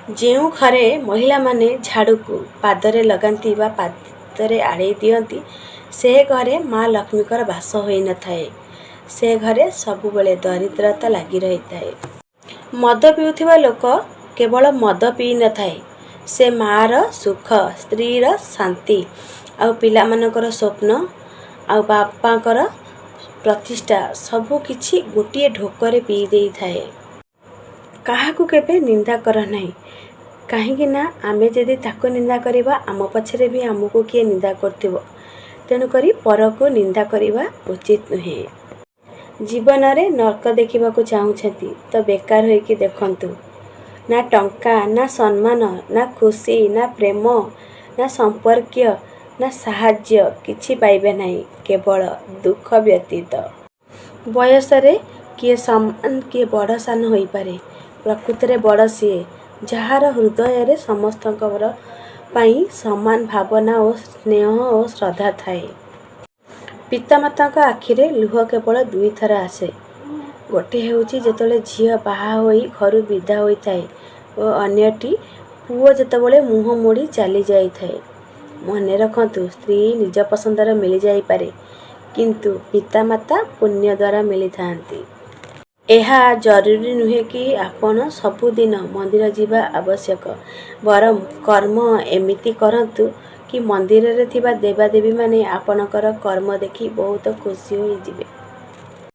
ଯେଉଁ ଘରେ ମହିଳାମାନେ ଝାଡ଼ୁକୁ ପାଦରେ ଲଗାନ୍ତି ବା ପାଦରେ ଆଡ଼େଇ ଦିଅନ୍ତି, ସେ ଘରେ ମା ଲକ୍ଷ୍ମୀଙ୍କର ବାସ ହୋଇନଥାଏ। ସେ ଘରେ ସବୁବେଳେ ଦରିଦ୍ରତା ଲାଗି ରହିଥାଏ। ମଦ ପିଉଥିବା ଲୋକ କେବଳ ମଦ ପିଇ ନଥାଏ, ସେ ମା'ର ସୁଖ, ସ୍ତ୍ରୀର ଶାନ୍ତି, ଆଉ ପିଲାମାନଙ୍କର ସ୍ୱପ୍ନ, ଆଉ ବାପାଙ୍କର ପ୍ରତିଷ୍ଠା ସବୁକିଛି ଗୋଟିଏ ଢୋକରେ ପିଇ ଦେଇଥାଏ। କାହାକୁ କେବେ ନିନ୍ଦା କର ନାହିଁ, କାହିଁକି ନା ଆମେ ଯଦି ତାକୁ ନିନ୍ଦା କରିବା, ଆମ ପଛରେ ବି ଆମକୁ କିଏ ନିନ୍ଦା କରୁଥିବ। ତେଣୁକରି ପରକୁ ନିନ୍ଦା କରିବା ଉଚିତ ନୁହେଁ। ଜୀବନରେ ନର୍କ ଦେଖିବାକୁ ଚାହୁଁଛନ୍ତି ତ ବେକାର ହୋଇକି ଦେଖନ୍ତୁ। ନା ଟଙ୍କା, ନା ସମ୍ମାନ, ନା ଖୁସି, ନା ପ୍ରେମ, ନା ସମ୍ପର୍କୀୟ, ନା ସାହାଯ୍ୟ କିଛି ପାଇବେ ନାହିଁ, କେବଳ ଦୁଃଖ ବ୍ୟତୀତ। ବୟସରେ କିଏ ସମାନ, କିଏ ବଡ଼ ସାନ ହୋଇପାରେ, ପ୍ରକୃତରେ ବଡ଼ ସିଏ ଯାହାର ହୃଦୟରେ ସମସ୍ତଙ୍କର ପାଇଁ ସମାନ ଭାବନା ଓ ସ୍ନେହ ଓ ଶ୍ରଦ୍ଧା ଥାଏ। ପିତାମାତାଙ୍କ ଆଖିରେ ଲୁହ କେବଳ ଦୁଇଥର ଆସେ। ଗୋଟିଏ ହେଉଛି ଯେତେବେଳେ ଝିଅ ବାହା ହୋଇ ଘରୁ ବିଦା ହୋଇଥାଏ ଓ ଅନ୍ୟଟି ପୁଅ ଯେତେବେଳେ ମୁହଁ ମୋଡ଼ି ଚାଲି ଯାଇଥାଏ। ମନେ ରଖନ୍ତୁ, ସ୍ତ୍ରୀ ନିଜ ପସନ୍ଦର ମିଳିଯାଇପାରେ, କିନ୍ତୁ ପିତାମାତା ପୁଣ୍ୟ ଦ୍ୱାରା ମିଳିଥାନ୍ତି। ଏହା ଜରୁରୀ ନୁହେଁ କି ଆପଣ ସବୁଦିନ ମନ୍ଦିର ଯିବା ଆବଶ୍ୟକ, ବରଂ କର୍ମ ଏମିତି କରନ୍ତୁ କି ମନ୍ଦିରରେ ଥିବା ଦେବାଦେବୀମାନେ ଆପଣଙ୍କର କର୍ମ ଦେଖି ବହୁତ ଖୁସି ହୋଇଯିବେ।